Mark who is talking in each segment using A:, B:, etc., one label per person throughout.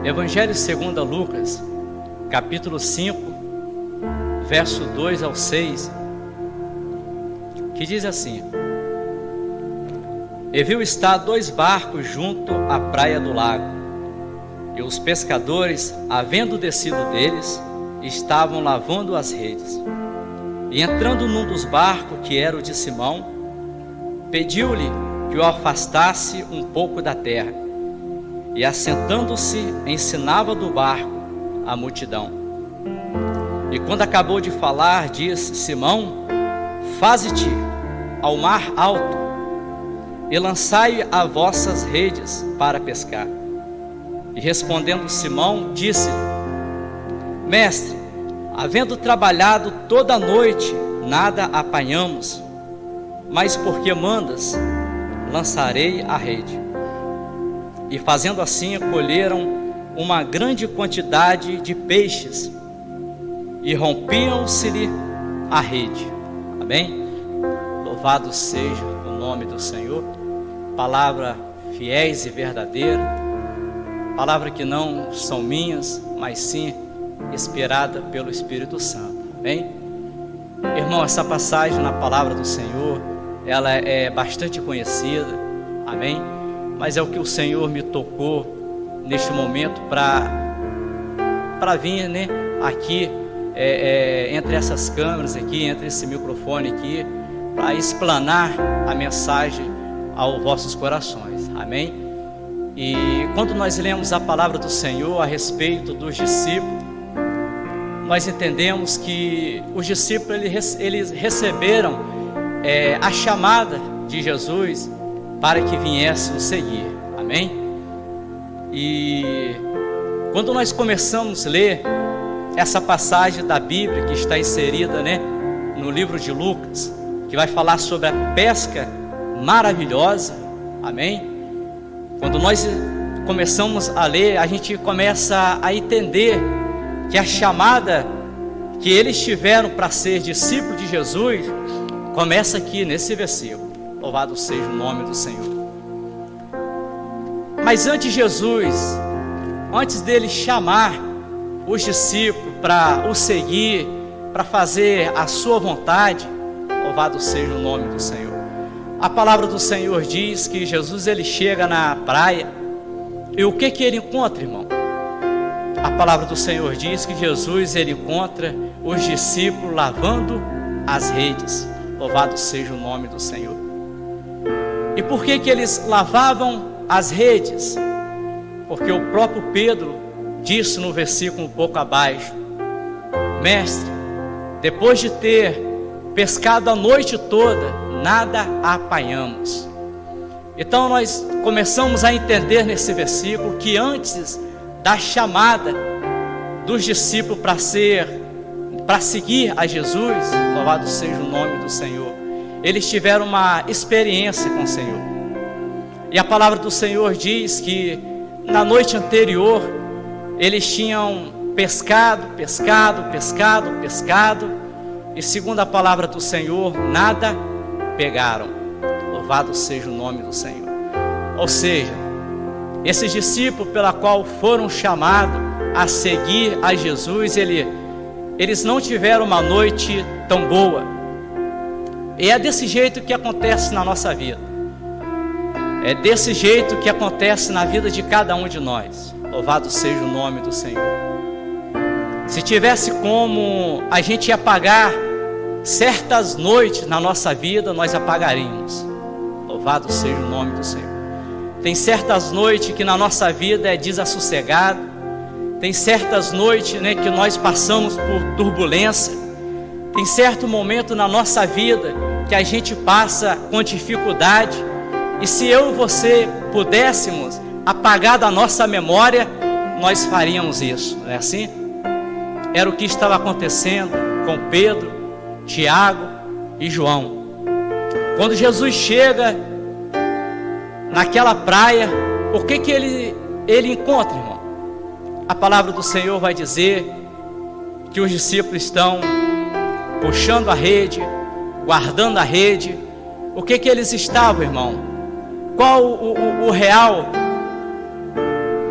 A: Evangelho segundo Lucas, capítulo 5, verso 2 ao 6, que diz assim: E viu estar 2 barcos junto à praia do lago, e os pescadores, havendo descido deles, estavam lavando as redes. E entrando num dos barcos, que era o de Simão, pediu-lhe que o afastasse um pouco da terra. E assentando-se, ensinava do barco a multidão. E quando acabou de falar, disse: Simão, faze-te ao mar alto, e lançai as vossas redes para pescar. E respondendo Simão, disse: Mestre, havendo trabalhado toda a noite, nada apanhamos, mas porque mandas, lançarei a rede. E fazendo assim, colheram uma grande quantidade de peixes, e rompiam-se-lhe a rede. Amém? Louvado seja o nome do Senhor. Palavra fiéis e verdadeira, palavra que não são minhas, mas sim inspirada pelo Espírito Santo. Amém? Irmão, essa passagem na palavra do Senhor, ela é bastante conhecida. Amém? Mas é o que o Senhor me tocou neste momento para vir, né, aqui entre essas câmeras aqui, entre esse microfone aqui, para explanar a mensagem aos vossos corações. Amém? E quando nós lemos a palavra do Senhor a respeito dos discípulos, nós entendemos que os discípulos eles receberam a chamada de Jesus para que viessem o seguir. Amém? E quando nós começamos a ler essa passagem da Bíblia que está inserida, né, no livro de Lucas, que vai falar sobre a pesca maravilhosa. Amém? Quando nós começamos a ler, a gente começa a entender que a chamada que eles tiveram para ser discípulos de Jesus começa aqui nesse versículo. Louvado seja o nome do Senhor. Mas antes dele chamar os discípulos para o seguir, para fazer a sua vontade, louvado seja o nome do Senhor. A palavra do Senhor diz que Jesus ele chega na praia, e o que ele encontra, irmão? A palavra do Senhor diz que Jesus ele encontra os discípulos lavando as redes. Louvado seja o nome do Senhor. E por que eles lavavam as redes? Porque o próprio Pedro disse no versículo um pouco abaixo: Mestre, depois de ter pescado a noite toda, nada apanhamos. Então nós começamos a entender nesse versículo que antes da chamada dos discípulos para seguir a Jesus, louvado seja o nome do Senhor, eles tiveram uma experiência com o Senhor. E a palavra do Senhor diz que na noite anterior eles tinham pescado, e segundo a palavra do Senhor, nada pegaram. Louvado seja o nome do Senhor. Ou seja, esses discípulos pela qual foram chamados a seguir a Jesus, eles não tiveram uma noite tão boa. E é desse jeito que acontece na nossa vida. É desse jeito que acontece na vida de cada um de nós. Louvado seja o nome do Senhor. Se tivesse como a gente apagar certas noites na nossa vida, nós apagaríamos. Louvado seja o nome do Senhor. Tem certas noites que na nossa vida é desassossegado. Tem certas noites, né, que nós passamos por turbulência. Tem certo momento na nossa vida que a gente passa com dificuldade. E se eu e você pudéssemos apagar da nossa memória, nós faríamos isso, não é assim? Era o que estava acontecendo com Pedro, Tiago e João. Quando Jesus chega naquela praia, o que ele encontra, irmão? A palavra do Senhor vai dizer que os discípulos estão puxando a rede, guardando a rede. O que eles estavam, irmão? Qual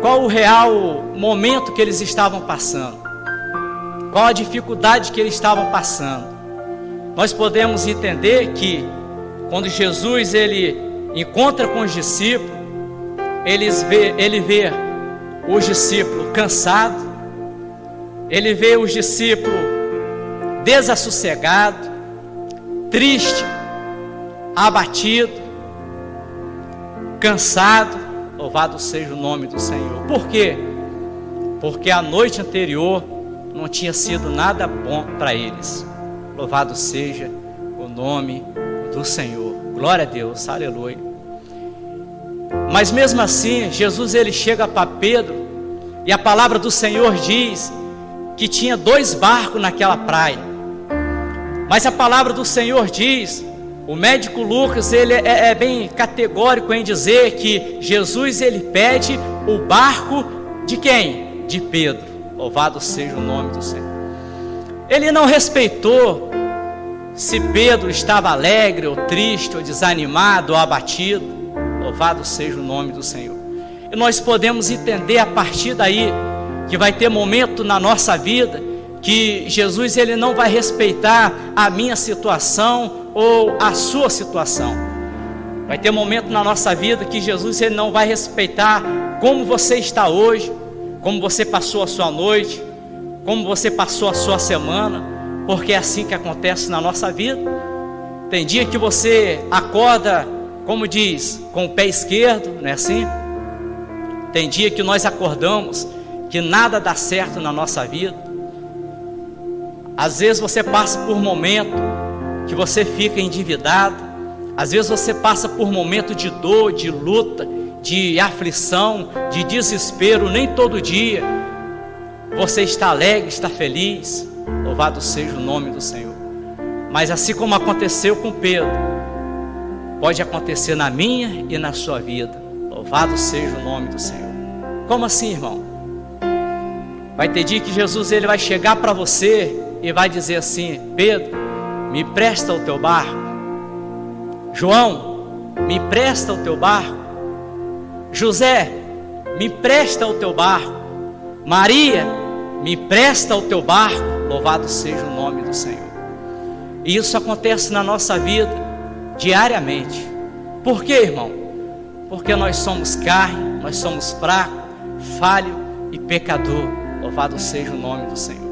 A: qual o real momento que eles estavam passando, qual a dificuldade que eles estavam passando. Nós podemos entender que quando Jesus ele encontra com os discípulos, ele vê os discípulos cansados, ele vê os discípulos desassossegados, tristes, abatidos, cansados. Louvado seja o nome do Senhor. Por quê? Porque a noite anterior não tinha sido nada bom para eles. Louvado seja o nome do Senhor. Glória a Deus, aleluia. Mas mesmo assim, Jesus ele chega para Pedro, e a palavra do Senhor diz que tinha 2 barcos naquela praia. Mas a palavra do Senhor diz, o médico Lucas ele é bem categórico em dizer que Jesus ele pede o barco de quem? De Pedro. Louvado seja o nome do Senhor. Ele não respeitou se Pedro estava alegre ou triste ou desanimado ou abatido. Louvado seja o nome do Senhor. E nós podemos entender a partir daí que vai ter momento na nossa vida que Jesus ele não vai respeitar a minha situação ou a sua situação. Vai ter momento na nossa vida que Jesus ele não vai respeitar como você está hoje, como você passou a sua noite, como você passou a sua semana, porque é assim que acontece na nossa vida. Tem dia que você acorda, como diz, com o pé esquerdo, não é assim? Tem dia que nós acordamos que nada dá certo na nossa vida. Às vezes você passa por momento que você fica endividado. Às vezes você passa por momento de dor, de luta, de aflição, de desespero. Nem todo dia você está alegre, está feliz. Louvado seja o nome do Senhor. Mas assim como aconteceu com Pedro, pode acontecer na minha e na sua vida. Louvado seja o nome do Senhor. Como assim, irmão? Vai ter dia que Jesus ele vai chegar para você e vai dizer assim: Pedro, me presta o teu barco. João, me presta o teu barco. José, me presta o teu barco. Maria, me presta o teu barco. Louvado seja o nome do Senhor. E isso acontece na nossa vida diariamente. Por quê, irmão? Porque nós somos carne, nós somos fracos, falho e pecador. Louvado seja o nome do Senhor.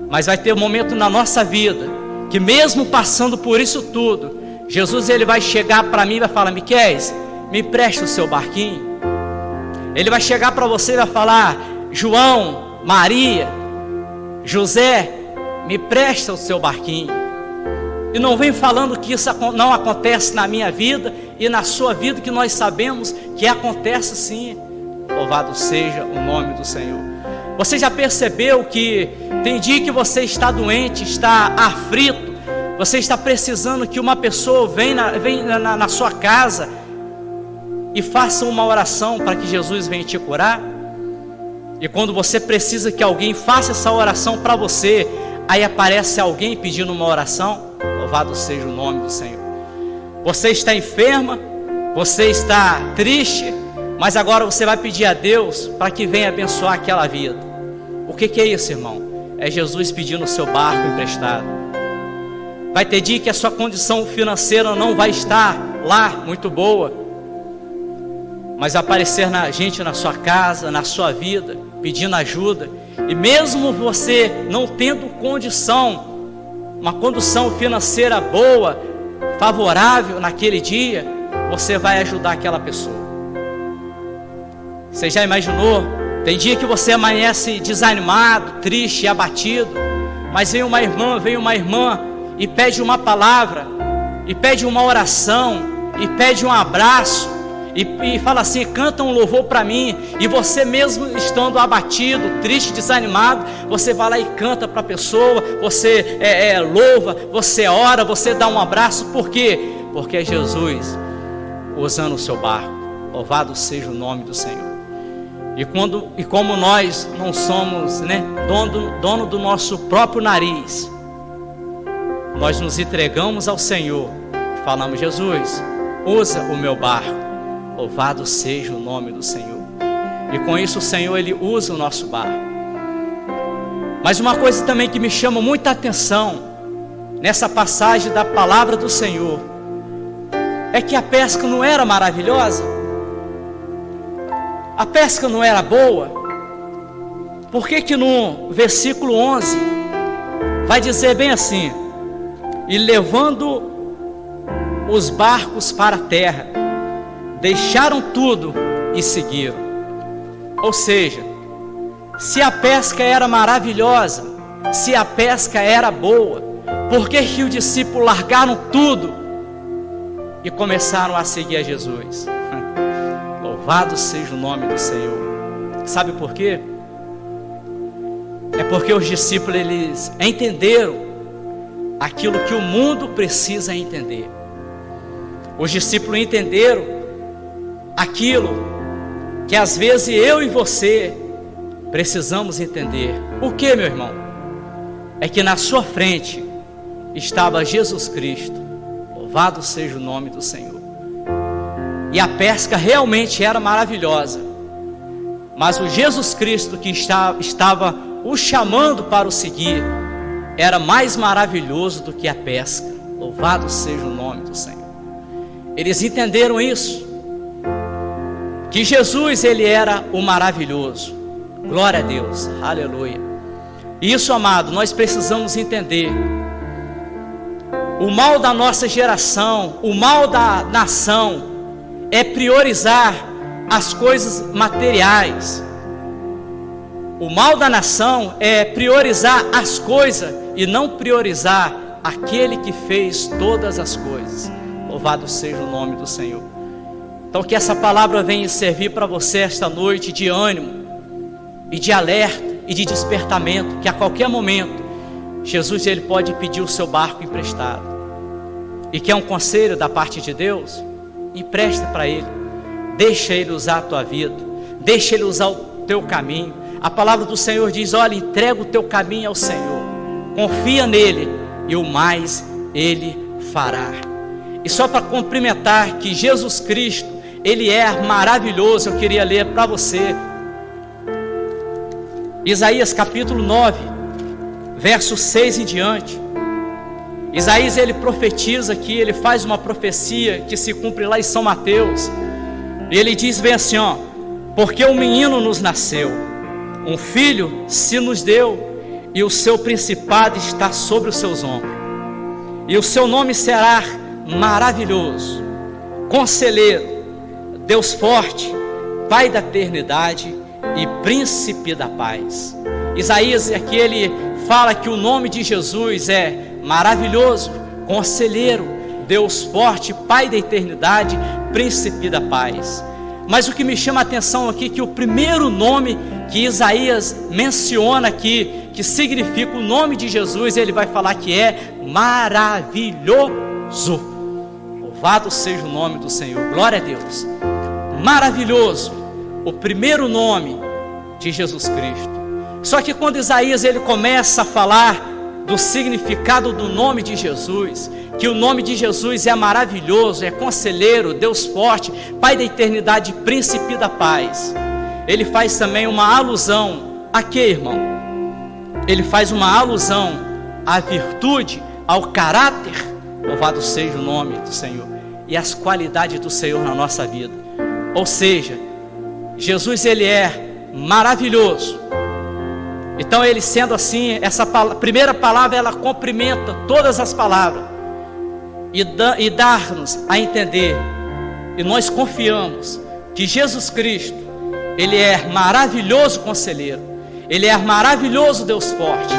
A: Mas vai ter um momento na nossa vida que mesmo passando por isso tudo, Jesus ele vai chegar para mim e vai falar: Miquéis, me preste o seu barquinho. Ele vai chegar para você e vai falar: João, Maria, José, me presta o seu barquinho. E não vem falando que isso não acontece na minha vida e na sua vida, que nós sabemos que acontece sim. Louvado seja o nome do Senhor. Você já percebeu que tem dia que você está doente, está aflito, você está precisando que uma pessoa venha na sua casa e faça uma oração para que Jesus venha te curar? E quando você precisa que alguém faça essa oração para você, aí aparece alguém pedindo uma oração? Louvado seja o nome do Senhor. Você está enferma, você está triste, mas agora você vai pedir a Deus para que venha abençoar aquela vida. O que é isso, irmão? É Jesus pedindo o seu barco emprestado. Vai ter dia que a sua condição financeira não vai estar lá muito boa, mas vai aparecer gente na sua casa, na sua vida, pedindo ajuda. E mesmo você não tendo uma condição financeira boa, favorável naquele dia, você vai ajudar aquela pessoa. Você já imaginou? Tem dia que você amanhece desanimado, triste, abatido, mas vem uma irmã e pede uma palavra, e pede uma oração, e pede um abraço, e fala assim: canta um louvor para mim. E você mesmo estando abatido, triste, desanimado, você vai lá e canta para a pessoa, você louva, você ora, você dá um abraço. Por quê? Porque é Jesus usando o seu barco. Louvado seja o nome do Senhor. E como nós não somos dono do nosso próprio nariz, nós nos entregamos ao Senhor e falamos: Jesus, usa o meu barco. Louvado seja o nome do Senhor. E com isso o Senhor, Ele usa o nosso barco. Mas uma coisa também que me chama muita atenção nessa passagem da palavra do Senhor é que a pesca não era maravilhosa? A pesca não era boa? Por que no versículo 11 vai dizer bem assim: e levando os barcos para a terra, deixaram tudo e seguiram? Ou seja, se a pesca era maravilhosa, se a pesca era boa, por que os discípulos largaram tudo e começaram a seguir a Jesus? Louvado seja o nome do Senhor. Sabe por quê? É porque os discípulos, eles entenderam aquilo que o mundo precisa entender. Os discípulos entenderam aquilo que às vezes eu e você precisamos entender. O que, meu irmão? É que na sua frente estava Jesus Cristo. Louvado seja o nome do Senhor. E a pesca realmente era maravilhosa, mas o Jesus Cristo que estava o chamando para o seguir era mais maravilhoso do que a pesca. Louvado seja o nome do Senhor. Eles entenderam isso, que Jesus, Ele era o maravilhoso. Glória a Deus, aleluia. Isso, amado, nós precisamos entender. O mal da nossa geração, o mal da nação, é priorizar as coisas materiais. O mal da nação é priorizar as coisas e não priorizar aquele que fez todas as coisas. Louvado seja o nome do Senhor. Então que essa palavra venha servir para você esta noite de ânimo e de alerta e de despertamento, que a qualquer momento Jesus, Ele pode pedir o seu barco emprestado. E quer um conselho da parte de Deus? Empresta para Ele. Deixa Ele usar a tua vida, deixa Ele usar o teu caminho. A palavra do Senhor diz: olha, entrega o teu caminho ao Senhor, confia nele e o mais Ele fará. E só para cumprimentar que Jesus Cristo, Ele é maravilhoso, eu queria ler para você Isaías capítulo 9, verso 6 em diante. Isaías, ele profetiza aqui, ele faz uma profecia que se cumpre lá em São Mateus. E ele diz bem assim, ó: porque um menino nos nasceu, um filho se nos deu, e o seu principado está sobre os seus ombros. E o seu nome será Maravilhoso, Conselheiro, Deus Forte, Pai da Eternidade e Príncipe da Paz. Isaías aqui ele fala que o nome de Jesus é Maravilhoso, Conselheiro, Deus Forte, Pai da Eternidade, Príncipe da Paz. Mas o que me chama a atenção aqui é que o primeiro nome que Isaías menciona aqui, que significa o nome de Jesus, ele vai falar que é Maravilhoso. Louvado seja o nome do Senhor, glória a Deus. Maravilhoso, o primeiro nome de Jesus Cristo. Só que quando Isaías ele começa a falar do significado do nome de Jesus, que o nome de Jesus é maravilhoso, é conselheiro, Deus forte, Pai da eternidade, Príncipe da paz, ele faz também uma alusão a quê, irmão? Ele faz uma alusão à virtude, ao caráter, louvado seja o nome do Senhor, e as qualidades do Senhor na nossa vida. Ou seja, Jesus ele é maravilhoso. Então ele sendo assim, essa primeira palavra ela cumprimenta todas as palavras e dar-nos a entender, e nós confiamos que Jesus Cristo, ele é maravilhoso conselheiro, ele é maravilhoso Deus forte,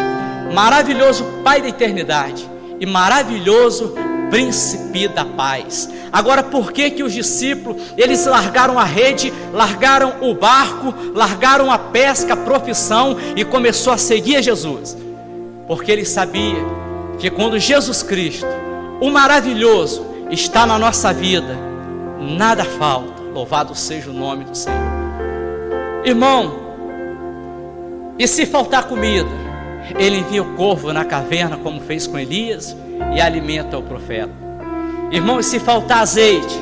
A: maravilhoso Pai da eternidade e maravilhoso Príncipe da paz. Agora, por que os discípulos, eles largaram a rede, largaram o barco, largaram a pesca, a profissão e começou a seguir a Jesus? Porque eles sabiam que quando Jesus Cristo, o maravilhoso, está na nossa vida, nada falta. Louvado seja o nome do Senhor. Irmão, e se faltar comida, ele envia o corvo na caverna, como fez com Elias, e alimenta o profeta. Irmão, e se faltar azeite,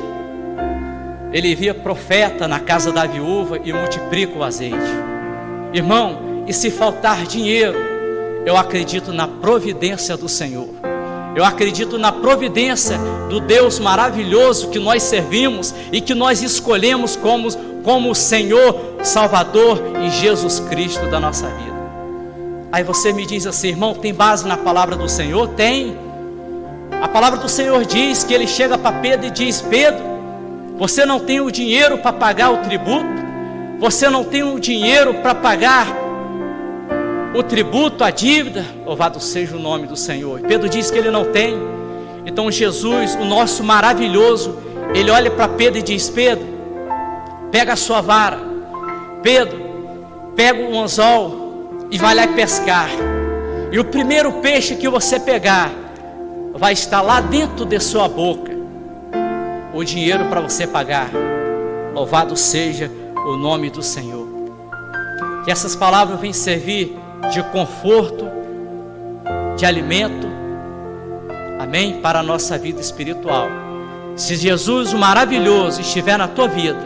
A: ele envia profeta na casa da viúva e multiplica o azeite. Irmão, e se faltar dinheiro, eu acredito na providência do Senhor. Eu acredito na providência do Deus maravilhoso que nós servimos e que nós escolhemos como Senhor, Salvador e Jesus Cristo da nossa vida. Aí você me diz assim: irmão, tem base na palavra do Senhor? Tem. A palavra do Senhor diz que ele chega para Pedro e diz: Pedro, você não tem o dinheiro para pagar o tributo? Você não tem o dinheiro para pagar o tributo, a dívida? Louvado seja o nome do Senhor. E Pedro diz que ele não tem. Então Jesus, o nosso maravilhoso, ele olha para Pedro e diz: Pedro, pega a sua vara. Pedro, pega o anzol e vai lá pescar. E o primeiro peixe que você pegar vai estar lá dentro de sua boca o dinheiro para você pagar. Louvado seja o nome do Senhor. Que essas palavras venham servir de conforto, de alimento, amém, para a nossa vida espiritual. Se Jesus, o maravilhoso, estiver na tua vida,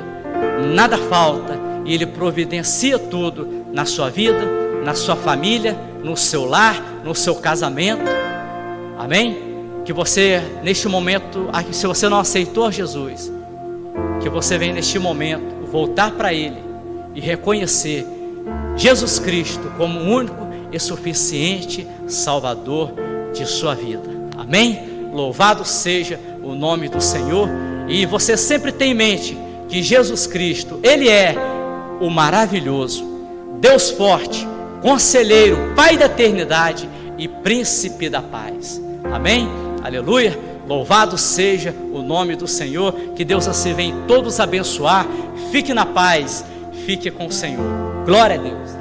A: nada falta, e Ele providencia tudo na sua vida, na sua família, no seu lar, no seu casamento, amém? Que você, neste momento, se você não aceitou Jesus, que você venha neste momento voltar para Ele e reconhecer Jesus Cristo como o único e suficiente Salvador de sua vida, amém? Louvado seja o nome do Senhor. E você sempre tem em mente que Jesus Cristo, Ele é o maravilhoso, Deus forte, Conselheiro, Pai da eternidade e Príncipe da paz, amém? Aleluia, louvado seja o nome do Senhor. Que Deus assim venha todos abençoar. Fique na paz, fique com o Senhor. Glória a Deus.